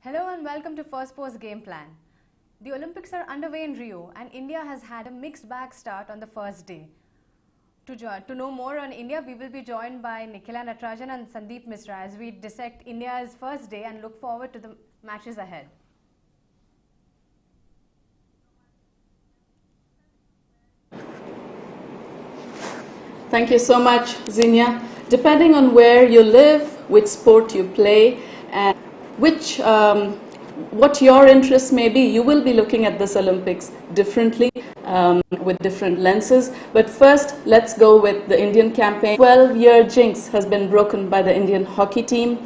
Hello and welcome to Firstpost Gameplan. The Olympics are underway in Rio and India has had a mixed bag start on the first day. To know more on India, we will be joined by Nikhila Natarajan and Sandeep Misra as we dissect India's first day and look forward to the matches ahead. Thank you so much, Zinia. Depending on where you live, which sport you play, and what your interests may be, you will be looking at this Olympics differently with different lenses. But first, let's go with the Indian campaign. 12-year jinx has been broken by the Indian hockey team.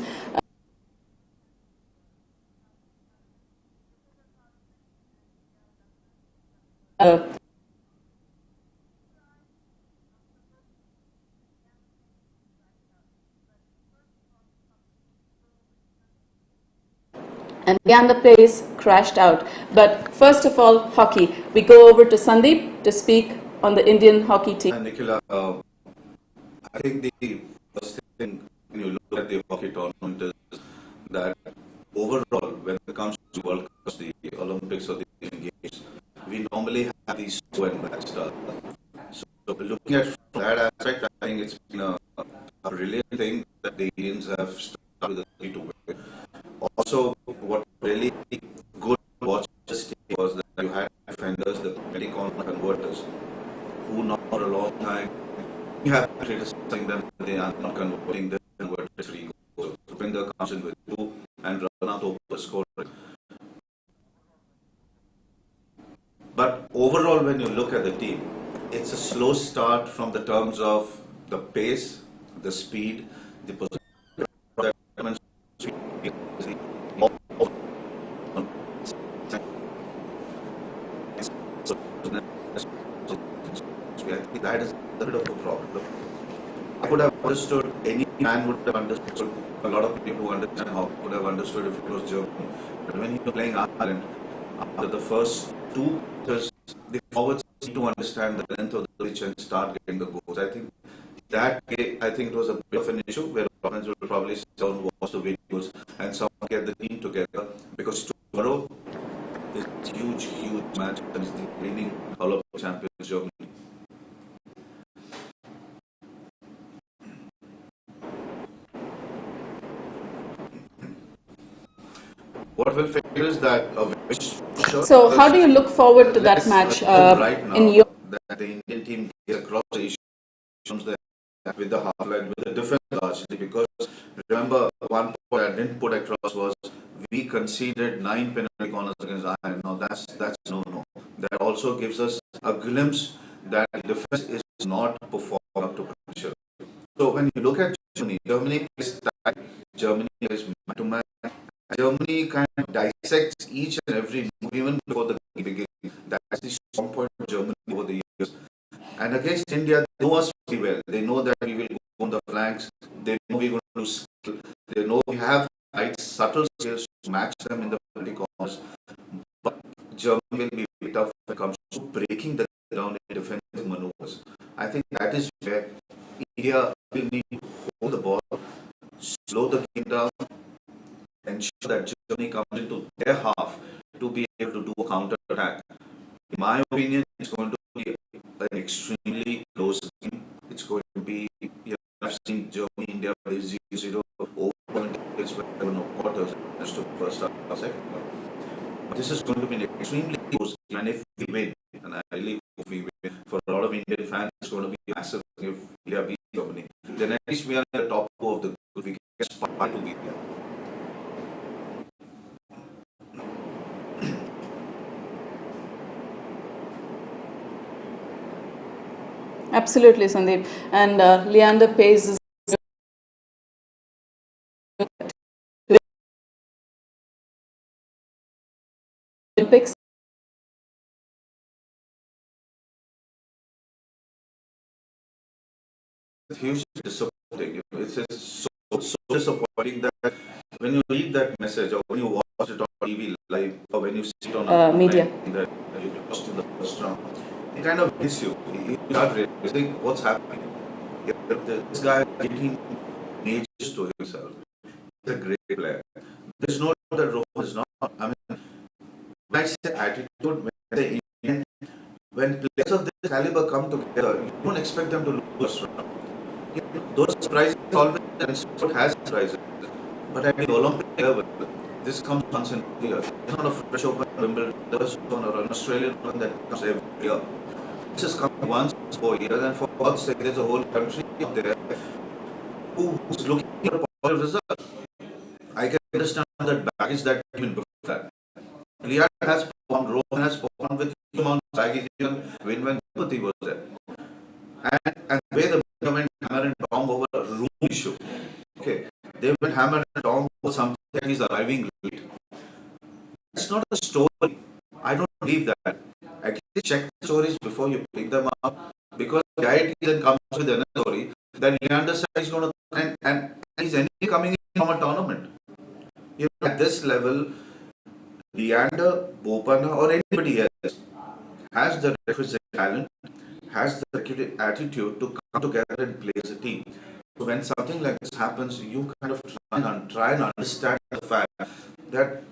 And again, the pace crashed out. But first of all, hockey. We go over to Sandeep to speak on the Indian hockey team. Nikhila, I think the first thing when you look at the hockey tournament is that overall, when it comes to World Cups, the Olympics or the Asian Games, we normally have these slow and bad starts. So looking at from that aspect, I think it's been a brilliant thing that the Indians have started with a 3-2 win. Also, what really good watch this team was that you had defenders, the Medicon converters, who now for a long time we have criticizing them that they are not converting the converted 3 goals. Rupinder comes in with 2 and Raghunath over scoring. But overall, when you look at the team, it's a slow start from the terms of the pace, the speed, the position. I think that is a bit of a problem. I could have understood, any man would have understood, a lot of people who understand how would have understood if it was Germany. But when you're playing Ireland, after the first 2 quarters, the forwards need to understand the length of the pitch and start getting the goals. I think it was a bit of an issue where opponents will probably sit down, watch the videos, and someone get the team together, because tomorrow is a huge match and it's the reigning Olympic champions Germany. What will figure is that So, how do you look forward to that match right now in your? that the Indian team gets across the issues there with the half line, with the defense largely, because remember, one point I didn't put across was we conceded 9 penalty corners against Ireland. Now that's no. That also gives us a glimpse that defense is not performing up to potential. So when you look at Germany plays tight, Germany plays man to man. Germany kind of dissects each and every move even before the game begins. That's the strong point of Germany over the years. And against India, they know us very well. They know that we will go on the flanks. They know we're going to do skill. They know we have right subtle skills to match them in the penalty corners. But Germany will be very tough when it comes to breaking the ground in defensive maneuvers. I think that is where India will need to hold the ball, slow the game down, ensure that Germany comes into their half to be able to do a counter attack. In my opinion, it's going to be an extremely close game. It's going to be, I've seen Germany, India play 0-0 over 70 minutes, quarters as to first half, second half. But this is going to be an extremely close game, and if we win, and I really hope we win, for a lot of Indian fans, it's going to be massive if India beats Germany. Then at least we are in the top 4 of the group. We can aspire to beat them. Absolutely, Sandeep. And Leander Pace is Olympics. It's hugely disappointing. It's so disappointing that when you read that message or when you watch it on TV live or when you see it on a Media. that you lost in the first round, it kind of hits you. You start realizing what's happening. This guy is 18 ages to himself. He's a great player. There's no doubt that Rohan is caliber come together, you don't expect them to lose first round. Those surprises always, and sport has surprises. But at the Olympic level, this comes once in a year. It's not a French Open, Wimbledon, or an Australian Open that comes every year. This is coming once in 4 years, and for God's sake, there's a whole country out there who's looking for a positive result. I can understand that baggage that came in before that. Leon has performed, Rohan has performed with huge amount of baggage even when Gopati was there. And the way the media went hammer and tong over a room issue. Okay, they went hammer and tong over something that is arriving late. It's not a story. I don't believe that. At least check the stories before you pick them up. Because the IT then comes with another story that Leander is going to and he's anyway coming in from a tournament. At this level, Leander, Bopana, or anybody else has the requisite talent, has the requisite attitude to come together and play as a team. So when something like this happens, you kind of try and understand the fact that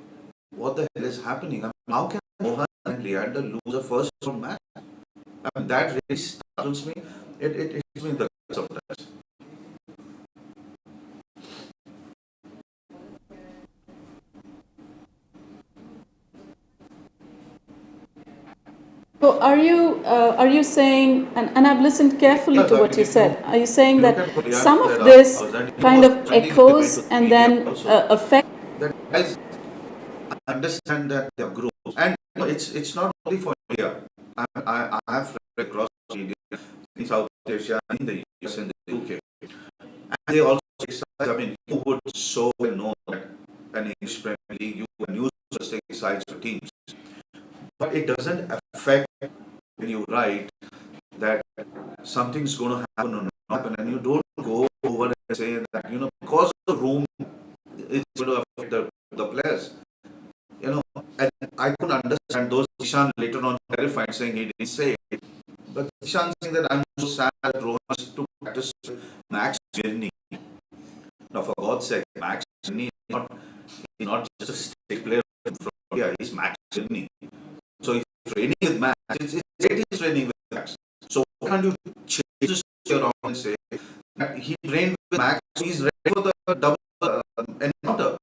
what the hell is happening? I mean, how can Mohan and Leander lose a first round match? I mean, that really startles me. It hits me in the gut sometimes. So are you saying, and I've listened carefully Yes, to I what mean, you if you said, are you saying look that at what some Leander of said this afterwards, and he kind was of trying to give it echoes to the and media then also. affects? That guys, I understand that there are groups, and it's not only for India. I have friends across India, in South Asia, in the US, and the UK, and they also criticize. I mean, you would so well know that an English Premier League, you and news take sides for teams, but it doesn't affect when you write that something's going to happen or not happen, and you don't go over and say that because the room is going to affect the players. And I couldn't understand those. Ishan later on clarified saying he didn't say it, but Ishan saying that I'm so sad that Rohan has to practice Max Journey. Now, for God's sake, Max Journey is not just a state player from India. He's Max Journey. So if you're training with Max, it's great he's training with Max. So why can't you change the story around and say that he trained with Max, he's ready for the double encounter?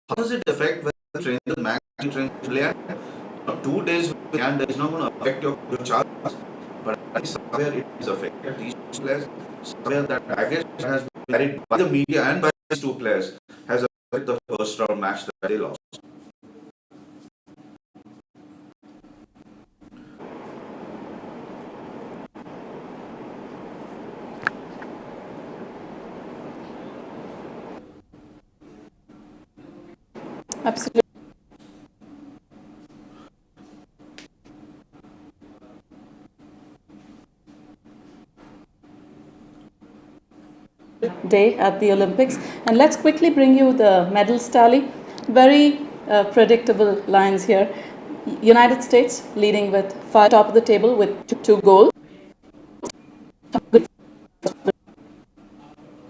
How does it affect when you train with Max, you train with Leander? Now, 2 days with Leander is not going to affect your chances, but at least somewhere it is affected these two players. Somewhere that baggage that has been carried by the media and by these two players has affected the first round match that they lost. Absolutely. Day at the Olympics. And let's quickly bring you the medals tally. Very predictable lines here. United States leading with five, top of the table with two gold.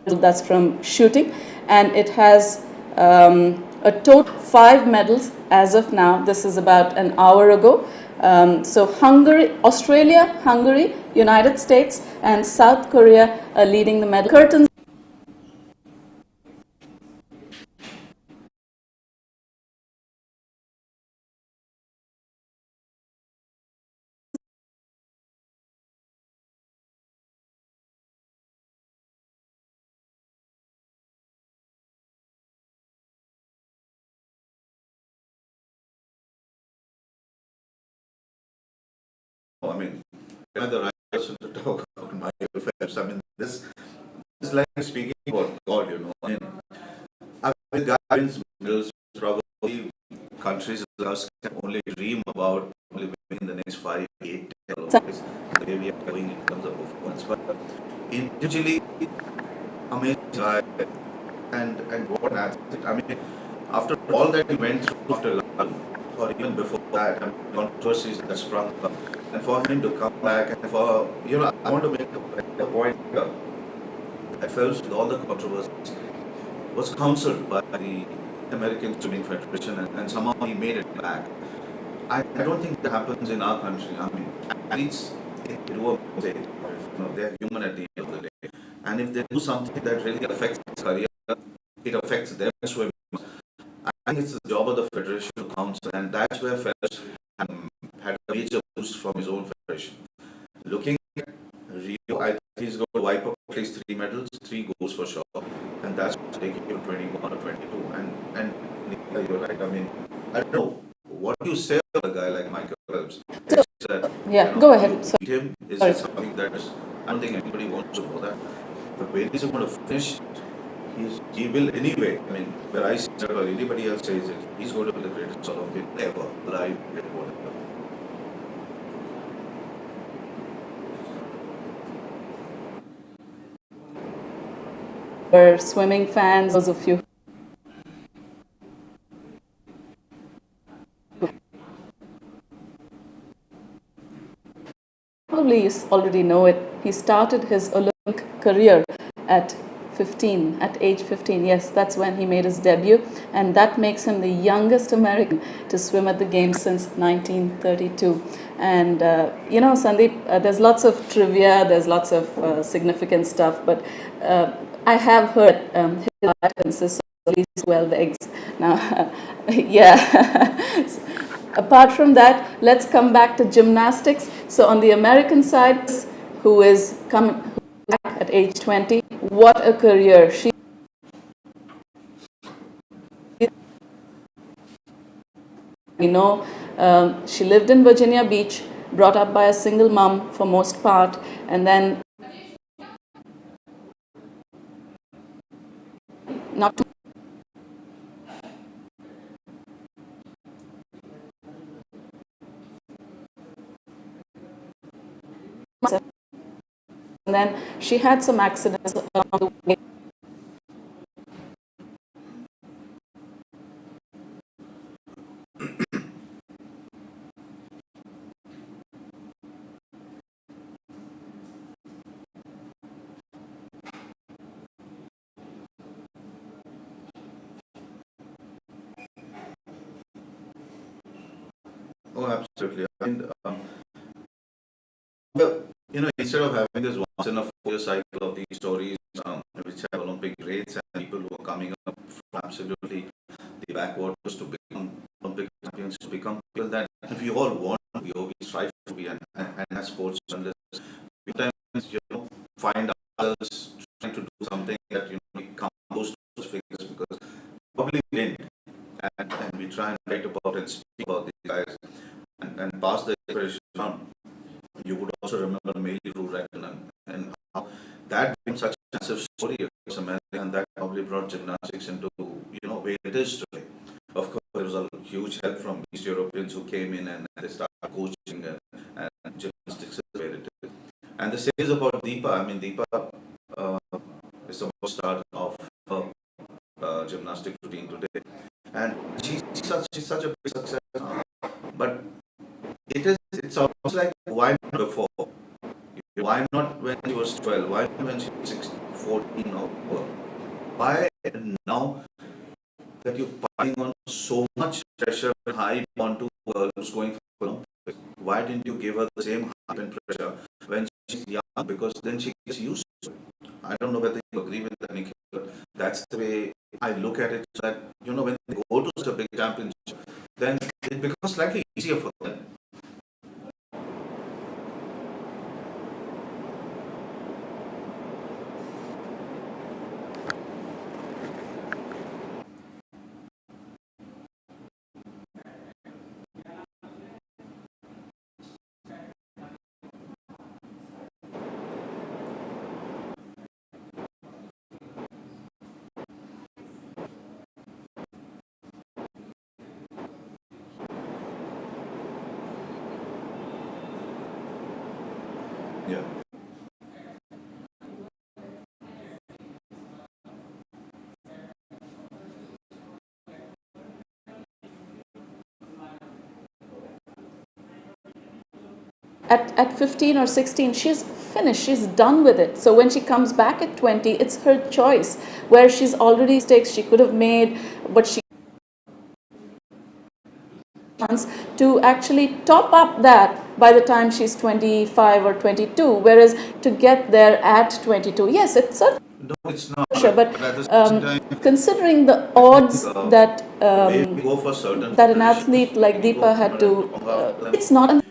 That's from shooting, and it has a total 5 medals as of now. This is about an hour ago. So Hungary, Australia, Hungary, United States, and South Korea are leading the medal curtains. I mean, you're not the right person to talk about my affairs. I mean, this is like speaking about God. I mean, with guidance medals, probably countries like us can only dream about living in the next 5, 8, 10 Olympics, the way we are going in terms of performance. But individually, amazing guy, and what an athlete. I mean, after all that he went through after London, or even before that, and controversies that sprung up, and for him to come back, and I want to make a point here. That Phelps, with all the controversies, was counseled by the American Swimming Federation, and somehow he made it back. I don't think that happens in our country. I mean, athletes they do a mistake, they're human at the end of the day. And if they do something that really affects their career, it affects them swimming. I think it's the job of the federation to counsel, and that's where Phelps had a major boost from his own federation. Looking at Rio, I think he's going to wipe up at least 3 medals, 3 goals for sure, and that's going to take him to 21 or 22. And you're right. I mean, I don't know what do you say about a guy like Michael Phelps. So, It's that, yeah, go ahead. you beat him. Is it something that is? I don't think anybody wants to know that. But when he's going to finish, he will anyway. I mean, whether I say it or anybody else says it, he's going to be the greatest Olympic ever, alive, whatever. For swimming fans, those of you probably already know it. He started his Olympic career at 15, at age 15. Yes, that's when he made his debut, and that makes him the youngest American to swim at the Games since 1932. And Sandeep, there's lots of trivia, there's lots of significant stuff, but I have heard his diet consists of at least 12 eggs. Now, yeah. Apart from that, let's come back to gymnastics. So on the American side, who is coming back at age 20, what a career. She lived in Virginia Beach, brought up by a single mom for most part, and then not and then she had some accidents along the way. Oh, absolutely. I mean, instead of having this once in a 4-year cycle of these stories, which have Olympic grades and people who are coming up from absolutely the backwaters to become Olympic champions, to become people that we all want to be, or we strive to be, and as sports journalists, we sometimes find ourselves trying to do something that we come close to those figures because probably we didn't, and we try and write about and speak about these guys and pass the inspiration on. You would also remember Meili Rureckinen and how that became such a massive story across America, and that probably brought gymnastics into where it is today. Of course, there was a huge help from East Europeans who came in and they started coaching and gymnastics is where it is. And the same is about Deepa. I mean, Deepa is about to start off her gymnastic routine today, and she's such a big success. But it's almost like, why not before? Why not when she was 12? Why not when she was 16, 14 or more? Why now that you're piling on so much pressure and hype onto a girl who's going for Olympics? Why didn't you give her the same hype and pressure when she's young? Because then she gets used to it. I don't know whether you agree with that, Nikhil, but that's the way I look at it. So that when they go to such a big championship, then it becomes slightly easier for them. Yeah. At 15 or 16, she's finished, she's done with it. So when she comes back at 20, it's her choice, where she's already mistakes she could have made, but she chance to actually top up that by the time she's 25 or 22, whereas to get there at 22, yes, it's a No, it's not. pressure, but But at the same time, considering the I think odds that the way we go for certain that an federations, athlete like we go Deepa had for to, long after them. it's not.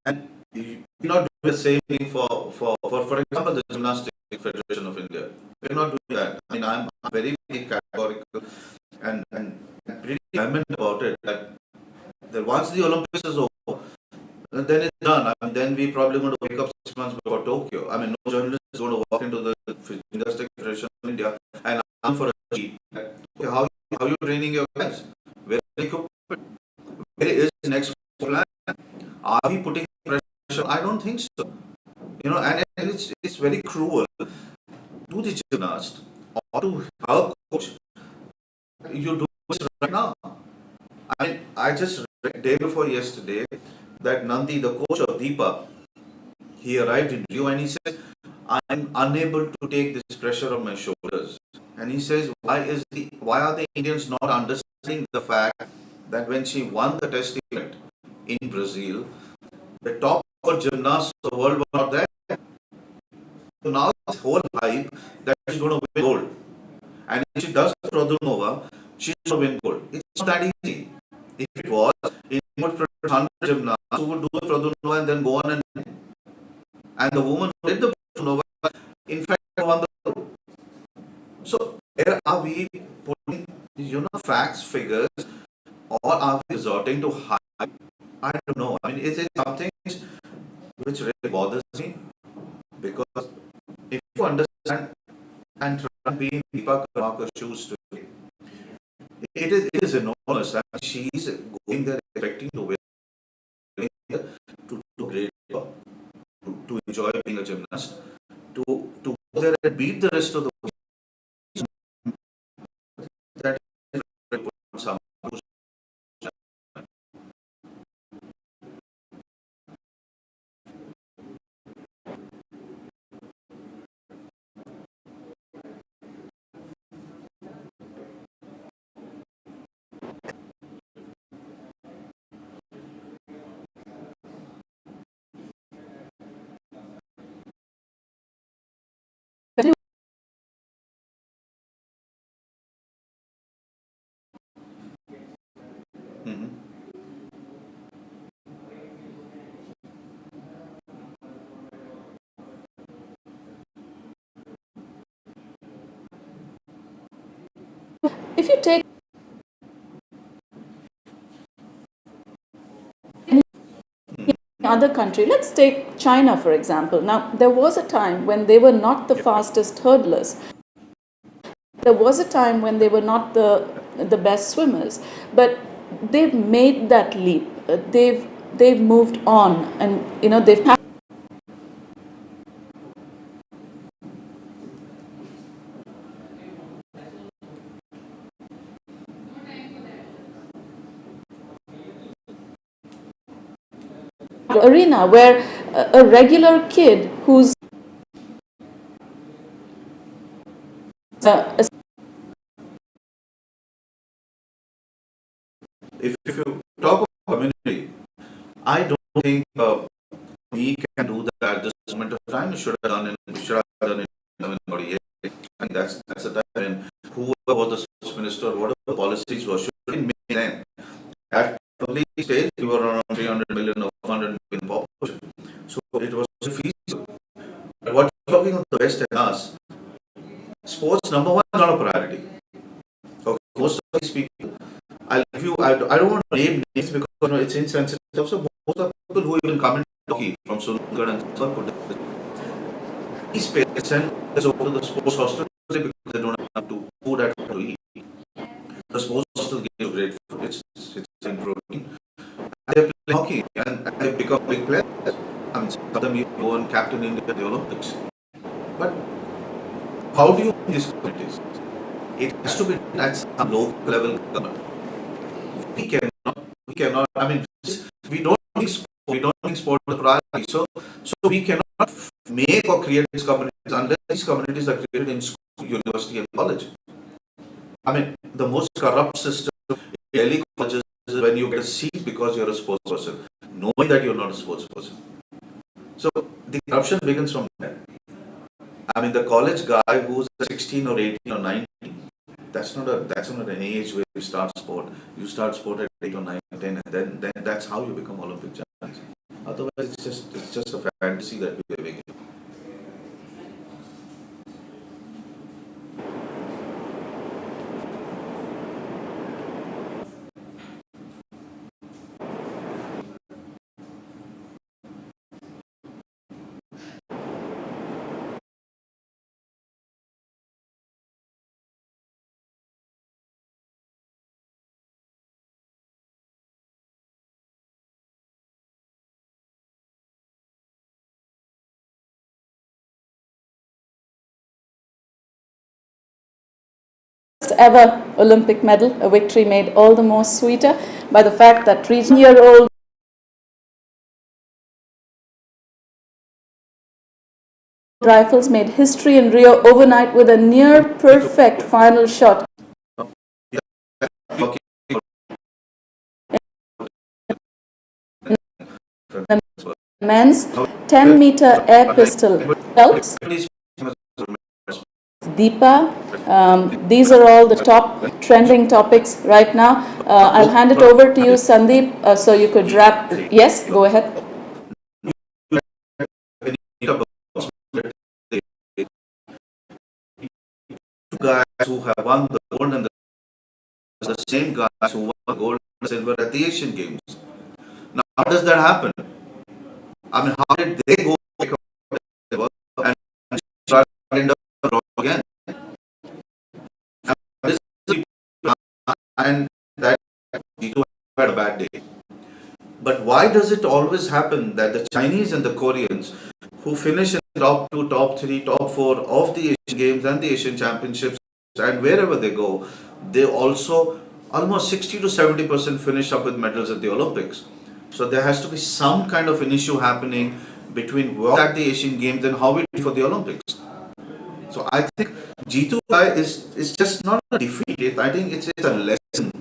And we're not doing the same thing for example, the Gymnastics Federation of India. We're not doing that. I mean, I'm very, very categorical and pretty adamant about it that once the Olympics is over, then it's done. I mean, then we probably going to wake up 6 months before Tokyo. I mean, no journalist is going to walk into the Gymnastics Federation of India and ask for a sheet. Okay, how you training your guys? Where are the equipment? Where is the next plan? Are we putting pressure? I don't think so. And it's very cruel to the gymnast or to her coach. You do this right now. I mean, I just read day before yesterday that Nandi, the coach of Deepa, he arrived in Rio and he says, I'm unable to take this pressure on my shoulders. And he says, why are the Indians not understanding the fact that when she won the test event in Brazil, the top gymnasts of the world were not there. So now this whole hype that she's going to win gold. And if she does Pradunova, she's going to win gold. It's not that easy. If it was, it would put 100 gymnasts who would do the Pradunova and then go on and win. And the woman who did the Pradunova, in fact, won the gold. So where are we putting, facts, figures, or are we resorting to hype? I don't know. I mean, is it something which really bothers me? Because if you understand and try and be in Deepa Karmakar's shoes today, it is enormous. I mean, she is going there expecting to win, to do great job, to enjoy being a gymnast, to go there and beat the rest of the world. That is some. Mhm. If you take any other country, let's take China for example. Now, there was a time when they were not the fastest hurdlers. There was a time when they were not the best swimmers, but they've made that leap. They've moved on, and they've had. Arena where a regular kid who's a If you talk about community, I don't think we can do that at this moment of time. We should have done it about a year. And that's the time when whoever was the sports minister, whatever the policies were, should have been made then. At early stage, we were around 300 million or 400 million population. So it was feasible. But what we're talking about the West and us, sports number one is not a priority. Okay, most of these people, I'll give you, I don't want to name names because it's insensitive. Also, most of the people who even come in hockey from Sundargarh and Sundargarh, these parents send us over to the sports hostel because they don't have to food at home to eat. The sports hostel gives you great food. It's in protein. And they play hockey and they become big players. I mean, some of them even go and captain India at the Olympics. But how do you win these communities? It has to be done at some local level government. We cannot, I mean, we don't think sport is a priority. So we cannot make or create these communities unless these communities are created in school, university, and college. I mean, the most corrupt system in Delhi colleges is when you get a seat because you're a sports person, knowing that you're not a sports person. So the corruption begins from there. I mean, the college guy who's 16 or 18 or 19, that's not an age where you start sport. You start sport at 8 or 9 or 10, and then that's how you become Olympic champions. Otherwise, it's just a fantasy that we're living in. Ever Olympic medal, a victory made all the more sweeter by the fact that 3-year-old rifles made history in Rio overnight with a near perfect final shot. The men's 10-meter air pistol belts. Deepa, these are all the top trending topics right now. I'll hand it over to you, Sandeep, so you could wrap. Yes, go ahead. Two guys who have won the gold and the same guys who won the gold and silver at the Asian Games. Now, how does that happen? I mean, how did they go and start in the wrong again? And that G2 had a bad day. But why does it always happen that the Chinese and the Koreans, who finish in top 2, top 3, top 4 of the Asian Games and the Asian Championships, and wherever they go, they also almost 60 to 70% finish up with medals at the Olympics. So there has to be some kind of an issue happening between what at the Asian Games and how we do for the Olympics. So I think G2 is just not a defeat. I think it's a lesson.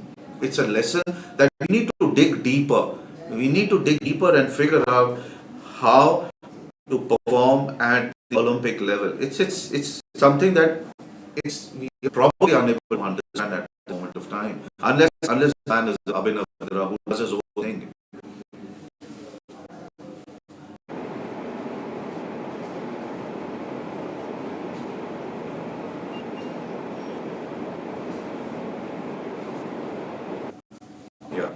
It's a lesson that we need to dig deeper. We need to dig deeper and figure out how to perform at the Olympic level. It's something that we are probably unable to understand at the moment of time, unless man is Abhinav Bindra who does his own thing. Yeah.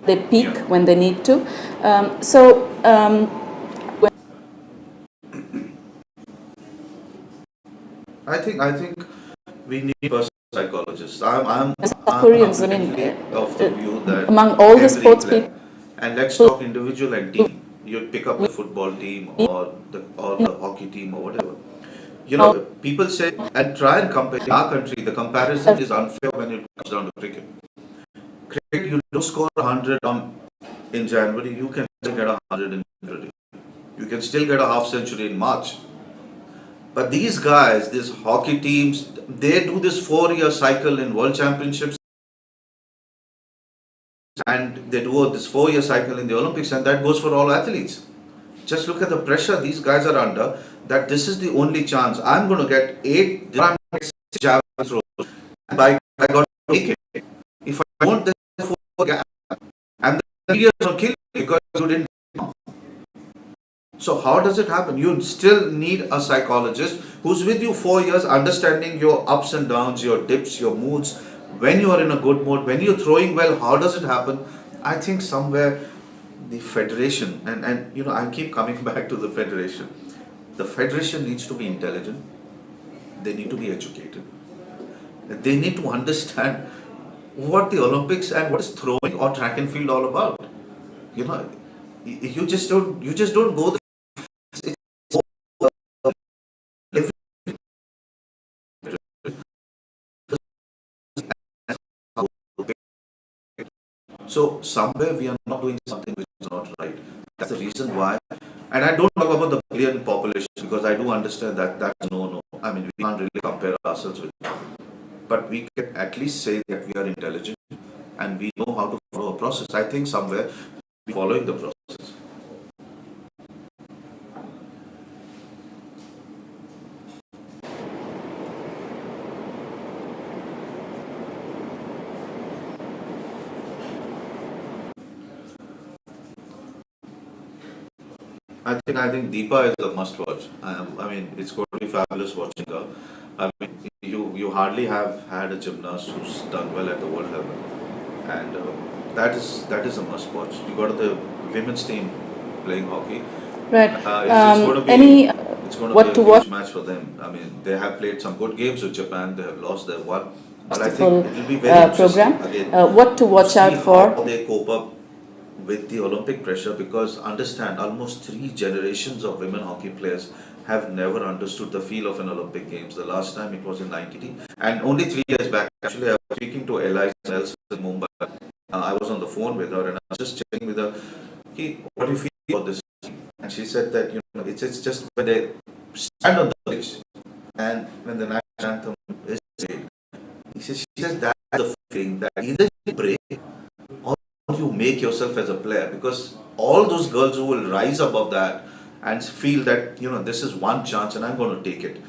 They peak when they need to. I think we need personal psychologists. I'm Koreans, I mean, definitely of the view that among all the every sports player, people, and let's talk individual and team. You'd pick up the football team or the hockey team or whatever. You know, people say and try and compare. In our country, the comparison is unfair when it comes down to cricket. Cricket, you don't score 100 in January, you can still get 100 in February. You can still get a half century in March. But these guys, these hockey teams, they do this 4-year cycle in World Championships and they do this 4-year cycle in the Olympics, and that goes for all athletes. Just look at the pressure these guys are under, that this is the only chance. I'm going to get 8, I'm going to get 6 javelin throws, and I got to make it. If I don't, there's a 4 gap. And the media will kill you because you didn't. So how does it happen? You still need a psychologist who's with you 4 years, understanding your ups and downs, your dips, your moods. When you are in a good mood, when you're throwing well, how does it happen? I think somewhere the federation, and I keep coming back to the federation. The federation needs to be intelligent. they need to be educated. They need to understand what the Olympics and what is throwing or track and field all about. You know, you just don't go there. It's every- So somewhere we are not doing something which is not right. That's the reason why. And I don't talk about the billion population because I do understand that that's no. I mean, we can't really compare ourselves with them. But we can at least say that we are intelligent and we know how to follow a process. I think somewhere we're following the process. I think Deepa is a must watch. I mean, it's going to be fabulous watching her. I mean, you hardly have had a gymnast who's done well at the world level, and that is a must watch. You got the women's team playing hockey. Right. It's going to be Any it's going to what be to a watch? huge match for them. I mean, they have played some good games with Japan. They have lost, they have won. But I The think full it will be very interesting program. again What to to watch see out how for? they cope up with the Olympic pressure because understand almost three generations of women hockey players have never understood the feel of an Olympic Games. The last time it was in 90 and only 3 years back. Actually, I was speaking to Eliza Nelson in Mumbai. I was on the phone with her and I was just checking with her. What do you feel about this? And she said that it's just when they stand on the pitch and when the national anthem is played. She says that's the feeling that either you break or you make yourself as a player because all those girls who will rise above that and feel that this is one chance and I'm going to take it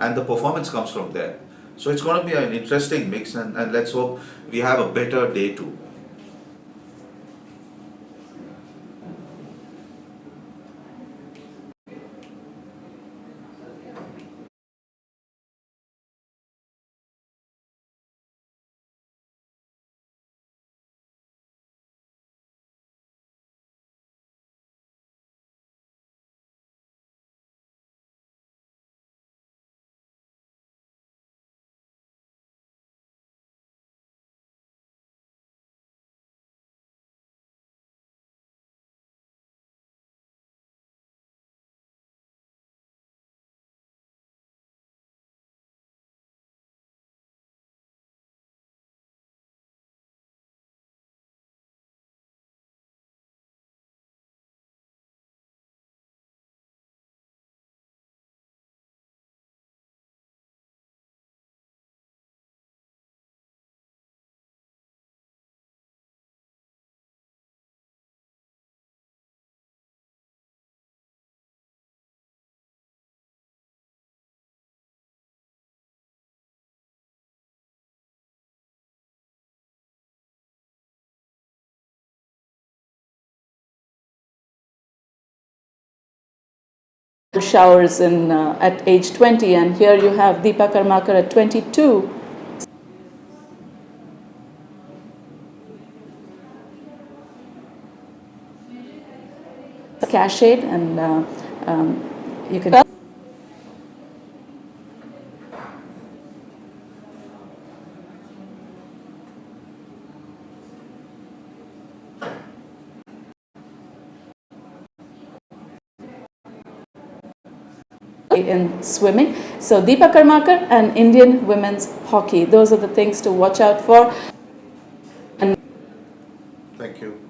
and the performance comes from there. So it's going to be an interesting mix and let's hope we have a better day too. Showers in at age 20, and here you have Deepa Karmakar at 22. Cachet, and you can. In swimming. So Deepa Karmakar and Indian women's hockey. Those are the things to watch out for. And Thank you.